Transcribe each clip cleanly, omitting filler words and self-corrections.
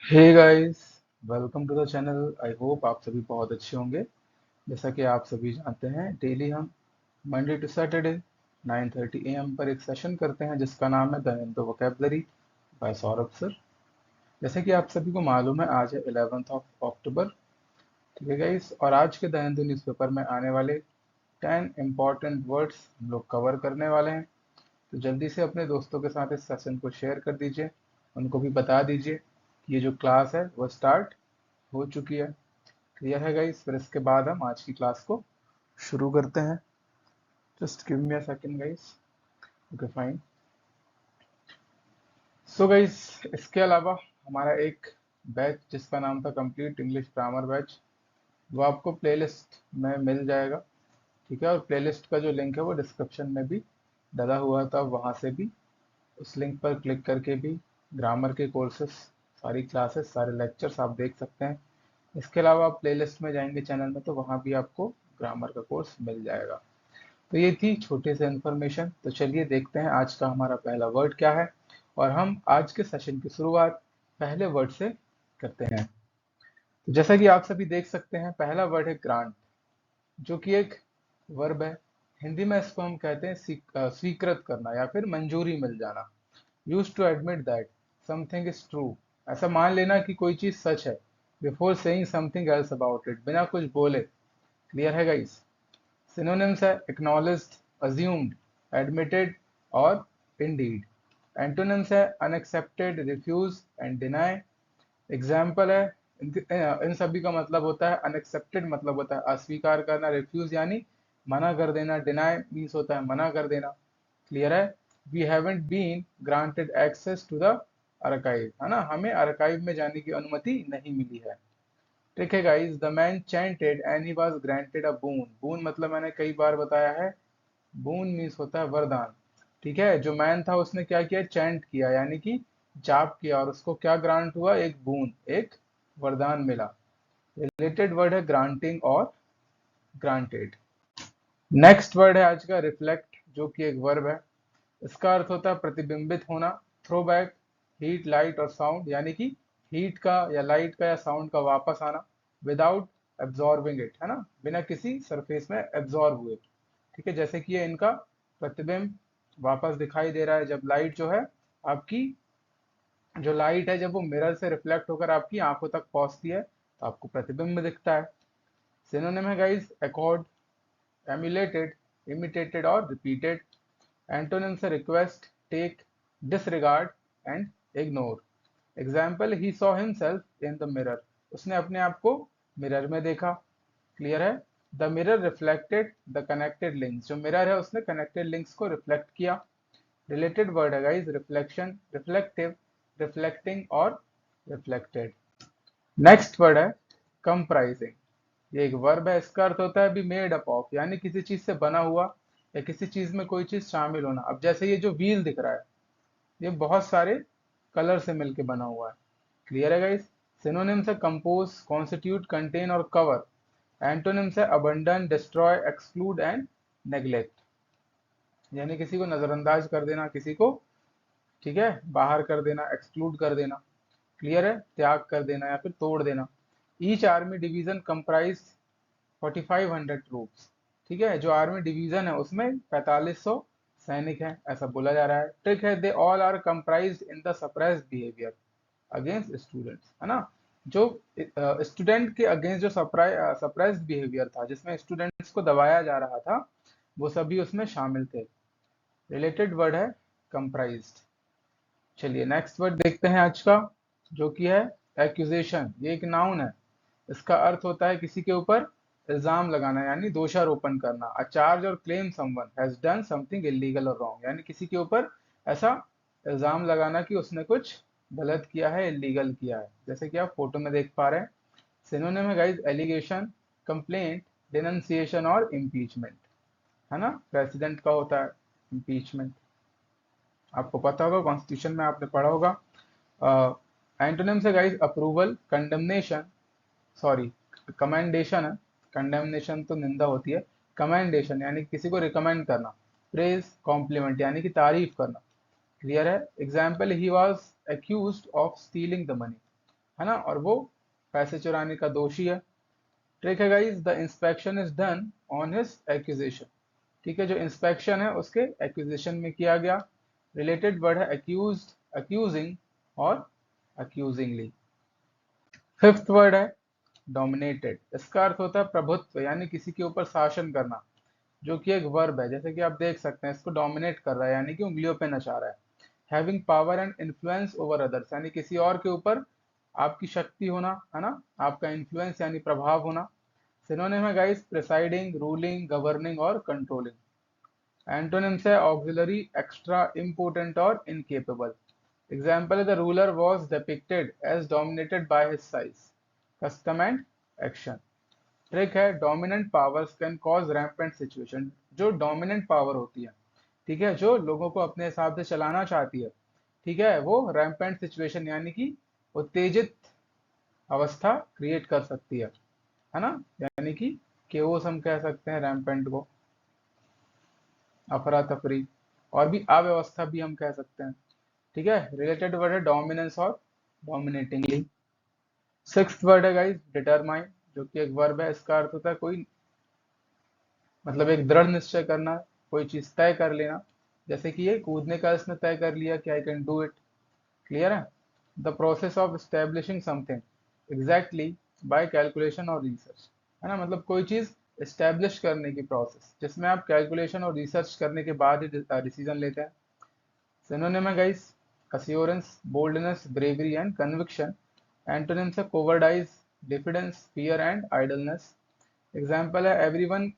Hey guys, welcome to the channel. I hope आप सभी बहुत अच्छे होंगे। जैसा कि आप सभी जानते हैं, डेली हम मंडे टू सैटरडे 9:30 AM पर एक सेशन करते हैं जिसका नाम है the Hindu vocabulary by Saurabh sir. जैसे कि आप सभी को मालूम है, आज है 11th ऑफ अक्टूबर। ठीक है गाइस, और आज के द हिंदू न्यूज़पेपर में आने वाले 10 इम्पॉर्टेंट वर्ड्स हम लोग कवर करने वाले हैं। तो जल्दी से अपने दोस्तों के साथ इस सेशन को शेयर कर दीजिए, उनको भी बता दीजिए कि ये जो क्लास है वो स्टार्ट हो चुकी है। क्लियर है गाइस? फिर इसके बाद हम आज की क्लास को शुरू करते हैं। Just give me a second guys. Okay fine. So guys, इसके अलावा हमारा एक बैच जिसका नाम था कंप्लीट इंग्लिश ग्रामर बैच, वो आपको प्लेलिस्ट में मिल जाएगा। ठीक है, और प्लेलिस्ट का जो लिंक है वो डिस्क्रिप्शन में भी डला हुआ था, वहाँ से भी उस लिंक पर क्लिक करके भी ग्रामर के कोर्सेस, सारी क्लासेस, सारे लेक्चर्स आप देख सकते हैं। इसके अलावा आप प्लेलिस्ट में जाएंगे चैनल में, तो वहाँ भी आपको ग्रामर का कोर्स मिल जाएगा। तो ये थी छोटे से इन्फॉर्मेशन। तो चलिए देखते हैं आज का हमारा पहला वर्ड क्या है, और हम आज के सेशन की शुरुआत पहले वर्ड से करते हैं। तो जैसा कि आप सभी देख सकते हैं, पहला वर्ड है ग्रांट, जो कि एक वर्ब है। हिंदी में इसको हम कहते हैं स्वीकृत करना या फिर मंजूरी मिल जाना। Use to admit that something is true, ऐसा मान लेना कि कोई चीज सच है, before saying something else about it, बिना कुछ बोले। क्लियर है गाइस? सिनोनिम्स है एक्नॉलेज्ड, अज्यूम्ड, एडमिटेड और इंडीड। एंटोनिम्स है unaccepted, refuse and deny. Example है, इन सभी का मतलब होता है अनएक्सेप्टेड मतलब होता है अस्वीकार करना, रिफ्यूज यानी मना कर देना, डिनाई मीन्स होता है मना कर देना। क्लियर है? We haven't been granted access to the archive, है ना, हमें आर्काइव में जाने की अनुमति नहीं मिली है। ठीक है guys, the man chanted and he was granted a boon. Boon मतलब मैंने कई बार बताया है, बून मीन्स होता है वरदान। ठीक है, जो मैन था उसने क्या किया, चैंट किया यानी कि जाप किया, और उसको क्या ग्रांट हुआ, एक बून, एक वरदान मिला। रिलेटेड वर्ड है ग्रांटिंग और ग्रांटेड। नेक्स्ट वर्ड है आज का रिफ्लेक्ट, जो कि एक वर्ब है। इसका अर्थ होता है प्रतिबिंबित होना। थ्रो बैक हीट, लाइट और साउंड, यानी कि हीट का या लाइट का या साउंड का वापस आना। विदाउट एब्जॉर्बिंग इट, है ना, बिना किसी सरफेस में एब्जॉर्ब हुए। ठीक है, जैसे कि ये इनका प्रतिबिंब वापस दिखाई दे रहा है जब लाइट जो है आपकी, जो लाइट है जब वो मिरर से रिफ्लेक्ट होकर आपकी आंखों तक पहुंचती है तो आपको प्रतिबिंब दिखता है। सिनोनिम है गाइस एकॉर्ड, एमुलेटेड, इमिटेटेड और रिपीटेड। एंटोनिम से request, take, disregard and ignore. Example, he saw himself in the mirror, उसने अपने आप को मिरर में देखा। क्लियर है? The mirror reflected the connected links, जो मिरर है उसने कनेक्टेड लिंक्स को रिफ्लेक्ट किया। रिलेटेड वर्ड है गाइस रिफ्लेक्शन, रिफ्लेक्टिव, रिफ्लेक्टिंग और रिफ्लेक्टेड। नेक्स्ट वर्ड है कंप्राइजिंग। ये एक वर्ब है, इसका अर्थ होता है बी मेड अप ऑफ, यानी किसी चीज से बना हुआ या किसी चीज में कोई चीज शामिल होना। अब जैसे ये जो व्हील दिख रहा है, ये बहुत सारे कलर से मिलके बना हुआ है। क्लियर है गाइस? सिनोनिम्स है कंपोज, कॉन्स्टिट्यूट, कंटेन और कवर। एंटोनिम्स है abandon, destroy, exclude and neglect, यानी किसी को नजरअंदाज कर देना, किसी को, ठीक है, बाहर कर देना, एक्सक्लूड कर देना। क्लियर है? त्याग कर देना या फिर तोड़ देना। Each army division comprise 4500 troops. ठीक है, जो आर्मी डिवीजन है उसमें 4500 सैनिक हैं, ऐसा बोला जा रहा है। ठीक है, they all are comprised in the suppressed behaviour against students, है ना, जो स्टूडेंट के अगेंस्ट जो सप्रेस्ड बिहेवियर था, जिसमें स्टूडेंट्स को दबाया जा रहा था, वो सभी उसमें शामिल थे। रिलेटेड वर्ड है कंप्राइज्ड। चलिए नेक्स्ट वर्ड देखते हैं आज का, जो कि है एक्यूजेशन। ये एक नाउन है, इसका अर्थ होता है किसी के ऊपर इल्जाम लगाना यानी दोषारोपण करना। अ चार्ज और claim someone has done something illegal और रॉन्ग, यानी किसी के ऊपर ऐसा इल्जाम लगाना कि उसने कुछ गलत किया है, इलीगल किया है, जैसे कि आप फोटो में देख पा रहे हैं। सिनोनिम है गाइस एलिगेशन, कंप्लेंट, डिनंसिएशन और इम्पीचमेंट, है ना। प्रेसिडेंट का होता है इम्पीचमेंट, आपको पता होगा, कॉन्स्टिट्यूशन में आपने पढ़ा होगा। एंटोनिम से guys approval, condemnation, sorry commendation है, कंडेमनेशन तो निंदा होती है, कमेंडेशन यानी किसी को रिकमेंड करना, प्रेज, कॉम्प्लीमेंट यानी कि तारीफ करना। क्लियर है? Example, he was accuse of stealing the money, है ना, और वो पैसे चुराने का दोषी है। ठीक है guys, the inspection is done on his accusation. ठीक है, जो इंस्पेक्शन है उसके एक्यूजेशन में किया गया। रिलेटेड वर्ड है अक्यूज, अक्यूजिंग और अक्यूजिंगली। फिफ्थ वर्ड है डोमिनेटेड। इसका अर्थ होता है प्रभुत्व, यानी किसी के ऊपर शासन करना, जो कि एक वर्ब है। जैसे कि आप देख सकते हैं, इसको डोमिनेट कर रहा है यानी कि उंगलियों पे नचा रहा है। Having power and influence over others, यानी किसी और के ऊपर आपकी शक्ति होना, है ना, आपका इन्फ्लुएंस यानी प्रभाव होना। सिनोनिम है गाइस प्रिसाइडिंग, रूलिंग, गवर्निंग और कंट्रोलिंग। एंटोनिम्स है ऑक्सिलरी, एक्स्ट्रा, इम्पोर्टेंट और इनकेपेबल। एग्जाम्पल है the ruler was depicted as dominated by his size, custom and action. Trick है dominant powers can cause rampant situation. जो dominant power होती है, ठीक है, जो लोगों को अपने हिसाब से चलाना चाहती है, ठीक है, वो रैम्पेंट सिचुएशन यानी कि उत्तेजित अवस्था क्रिएट कर सकती है ना, यानी कि केओस हम कह सकते हैं रैम्पेंट को, अफरा तफरी, और भी अव्यवस्था भी हम कह सकते हैं। ठीक है, रिलेटेड वर्ड है डोमिनेंस और डोमिनेटिंगली। सिक्स्थ वर्ड है गाइस डिटरमाइन, जो कि एक वर्ब है। इसका अर्थ होता है कोई, मतलब एक दृढ़ निश्चय करना, कोई चीज तय कर लेना। जैसे कि ये कूदने का इसने तय कर लिया कि I can do it. Clear है। The process of establishing something exactly by calculation और रिसर्च, है ना, मतलब कोई चीज एस्टेब्लिश करने की प्रोसेस, जिसमें आप कैलकुलेशन और रिसर्च करने के बाद ही डिसीजन लेते हैं। सिनोनिम है guys assurance, boldness, bravery and conviction. Antonyms है कोवर्डाइज, diffidence, fear and idleness. Example है everyone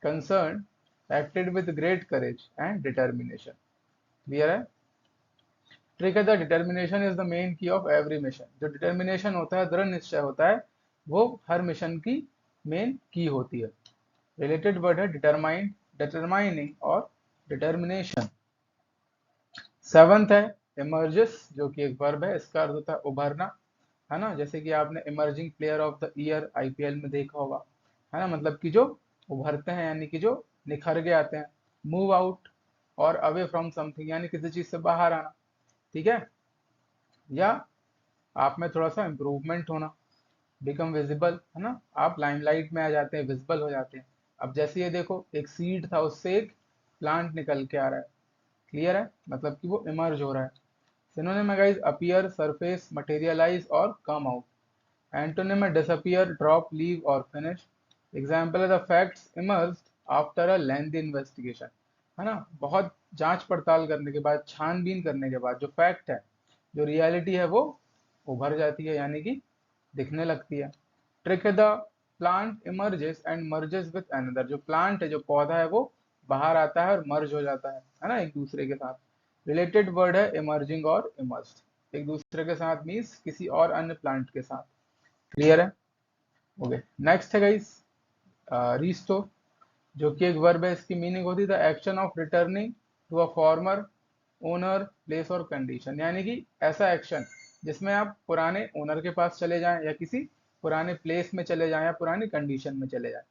concerned acted with great courage and determination. Clear है। ट्रिक है the determination is the main की ऑफ एवरी मिशन। जो determination होता है, दृढ़ निश्चय होता है, वो हर मिशन की मेन की होती है। रिलेटेड वर्ड है डिटरमाइंड, डिटरमाइनिंग और डिटर्मिनेशन। सेवंथ है इमर्जेस, जो कि एक वर्ब है। इसका अर्थ होता है उभरना, है ना, जैसे कि आपने emerging player of the year IPL में देखा होगा, है ना, मतलब कि जो उभरते हैं यानी कि जो निखर के आते हैं। मूव आउट और अवे फ्रॉम समथिंग, यानी किसी चीज से बाहर आना। ठीक है, या आप में थोड़ा सा इम्प्रूवमेंट होना, बिकम विजिबल, है ना, आप लाइमलाइट में आ जाते हैं, विजिबल हो जाते हैं। अब जैसे ये देखो, एक सीड था, उससे एक प्लांट निकल के आ रहा है। क्लियर है, मतलब कि वो इमर्ज हो रहा है। सिनोनिम है गाइस अपीयर, सरफेस, मटेरियलाइज और कम आउट। एंटोनिम है डिसअपीयर, ड्रॉप, लीव और फिनिश। एग्जाम्पल है the facts emerged after a lengthy investigation, है ना, बहुत जांच पड़ताल करने के बाद, छानबीन करने के बाद जो फैक्ट है, जो रियलिटी है, वो उभर जाती है यानी कि दिखने लगती है। ट्रिक है the plant emerges and merges with another. जो प्लांट है, जो पौधा है, वो बाहर आता है और मर्ज हो जाता है ना, एक दूसरे के साथ। रिलेटेड वर्ड है इमर्जिंग और इमर्ज्ड। एक दूसरे के साथ मीन्स किसी और अन्य प्लांट के साथ। क्लियर है। ओके, नेक्स्ट है गाइस रिस्टोर, जो कि एक वर्ब है। इसकी मीनिंग होती है the action of returning to a former owner, place और कंडीशन, यानी कि ऐसा एक्शन जिसमें आप पुराने ओनर के पास चले जाएं, या किसी पुराने प्लेस में चले जाएं, या पुरानी कंडीशन में चले जाएं।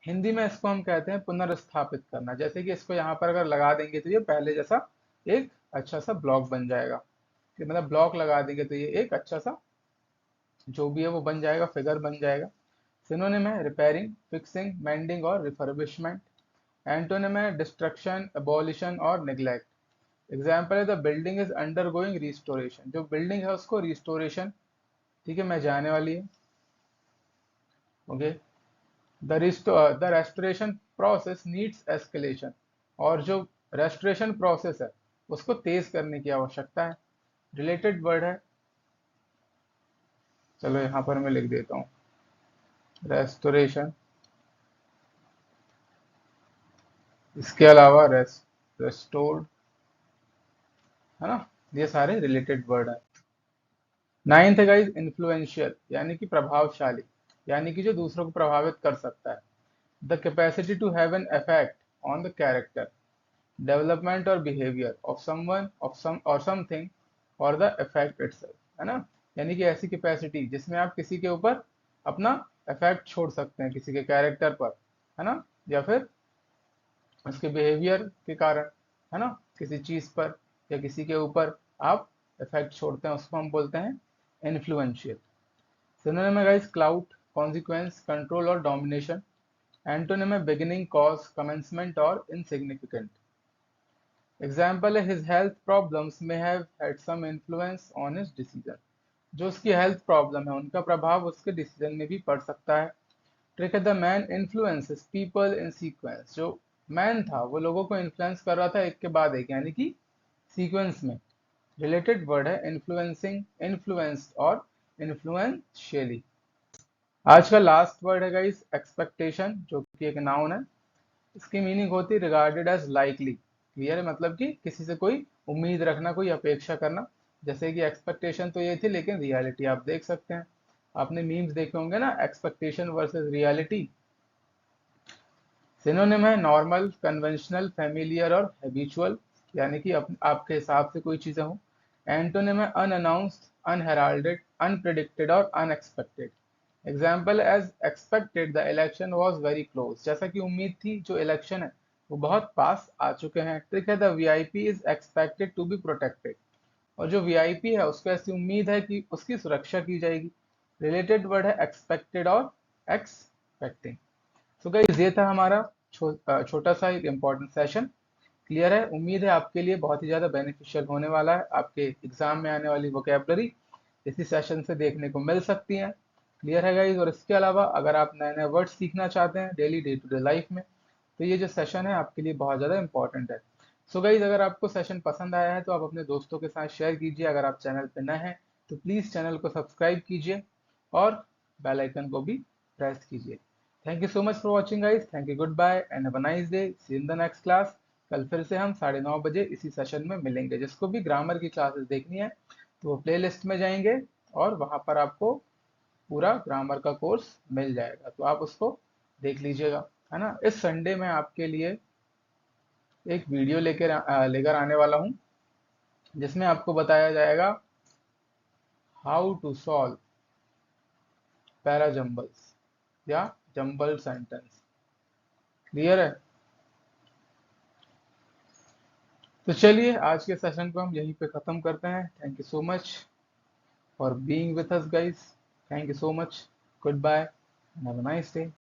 हिंदी में इसको हम कहते हैं पुनर्स्थापित करना। जैसे कि इसको यहाँ पर अगर लगा देंगे तो ये पहले जैसा एक अच्छा सा ब्लॉक बन जाएगा, कि मतलब ब्लॉक लगा देंगे तो ये एक अच्छा सा जो भी है वो बन जाएगा, फिगर बन जाएगा। सिनोनिम है रिपेयरिंग, फिक्सिंग, मेंडिंग और रिफर्बिशमेंट। एंटोनिम है डिस्ट्रक्शन, एबॉलिशन और नेग्लेक्ट। एग्जाम्पल है the building is under going restoration. जो बिल्डिंग है उसको रिस्टोरेशन, ठीक है, मैं जाने वाली है। Okay, the restoration process needs escalation. और जो रेस्टोरेशन प्रोसेस है, उसको तेज करने की आवश्यकता है। रिलेटेड वर्ड है, चलो यहाँ पर मैं लिख देता हूँ रेस्टोरेशन। इसके अलावा रेस्टोर्ड, है ना, ये सारे रिलेटेड वर्ड है। नाइन्थ है गाइस इन्फ्लुएंशियल, यानी कि प्रभावशाली, यानी कि जो दूसरों को प्रभावित कर सकता है। The capacity to have an effect on the character, development और behaviour of someone, of some और समथिंग, और द इफेक्ट इटसेल्फ, है ना, यानी कि ऐसी कैपेसिटी जिसमें आप किसी के ऊपर अपना इफेक्ट छोड़ सकते हैं, किसी के कैरेक्टर पर, है ना, या फिर उसके बिहेवियर के कारण, है ना, किसी चीज पर या किसी के ऊपर आप इफेक्ट छोड़ते हैं, उसको हम बोलते हैं इन्फ्लुएंशियल। सिनोनिम है गाइस क्लाउड, कॉन्सिक्वेंस, कंट्रोल और डोमिनेशन। एंटोनिम है बिगिनिंग, कॉज, कमेंसमेंट और इनसिग्निफिकेंट। एग्जाम्पल है हिज हेल्थ प्रॉब्लम्स में have had some influence on his decision. जो उसकी हेल्थ प्रॉब्लम है उनका प्रभाव उसके डिसीजन में भी पड़ सकता है। ट्रिक है the man influences people in sequence. जो मैन था वो लोगों को इन्फ्लुएंस कर रहा था एक के बाद एक, यानी कि सीक्वेंस में। रिलेटेड वर्ड है इन्फ्लुएंसिंग, इन्फ्लुएंस्ड और इन्फ्लुएंशियली। आज का लास्ट वर्ड है गाइस एक्सपेक्टेशन, जो कि एक नाउन है। इसकी मीनिंग होती है रिगार्डेड एज लाइकली। क्लियर है, मतलब कि किसी से कोई उम्मीद रखना, कोई अपेक्षा करना। जैसे कि एक्सपेक्टेशन तो ये थी, लेकिन रियलिटी आप देख सकते हैं। आपने मीम्स देखे होंगे ना, एक्सपेक्टेशन वर्सेस रियलिटी। सिनोनिम है नॉर्मल, कन्वेंशनल, फेमिलियर और हैबिचुअल, यानी कि आपके हिसाब से कोई चीजें हो। एंटोनिम है अनअनाउंस्ड, अनहेराल्डेड, अनप्रिडिक्टेड और unexpected. Example as expected the election was very close. जैसा कि उम्मीद थी, जो इलेक्शन है वो बहुत पास आ चुके हैं। ट्रिक है the VIP is expected to be protected. और जो वीआईपी है उसको ऐसी उम्मीद है कि उसकी सुरक्षा की जाएगी। रिलेटेड वर्ड है एक्सपेक्टेड और एक्सपेक्टिंग। तो गाइस ये था हमारा छोटा सा एक इम्पोर्टेंट सेशन। क्लियर है, उम्मीद है आपके लिए बहुत ही ज़्यादा बेनिफिशियल होने वाला है। आपके एग्जाम में आने वाली वोकेबलरी इसी सेशन से देखने को मिल सकती है। क्लियर है गाइस, और इसके अलावा अगर आप नए नए वर्ड सीखना चाहते हैं daily day to day life में, तो ये जो सेशन है आपके लिए बहुत ज़्यादा इंपॉर्टेंट है। सो गाइस, अगर आपको सेशन पसंद आया है तो आप अपने दोस्तों के साथ शेयर कीजिए। अगर आप चैनल पर नए हैं तो प्लीज़ चैनल को सब्सक्राइब कीजिए और बेल आइकन को भी प्रेस कीजिए। Thank you so much for watching guys. Thank you, goodbye and have a nice day. See in the next class. कल फिर से हम 9:30 बजे इसी सेशन में मिलेंगे। जिसको भी ग्रामर की क्लासेस देखनी है तो वो प्लेलिस्ट में जाएंगे और वहां पर आपको पूरा ग्रामर का कोर्स मिल जाएगा, तो आप उसको देख लीजिएगा, है ना। इस संडे में आपके लिए एक वीडियो लेकर आने वाला हूँ, जिसमें आपको बताया जाएगा how to solve para jumbles या जम्बल सेंटेंस। क्लियर है। तो चलिए आज के सेशन को हम यहीं पे खत्म करते हैं। Thank you so much for being with us guys. Thank you so much. Goodbye, have a nice day.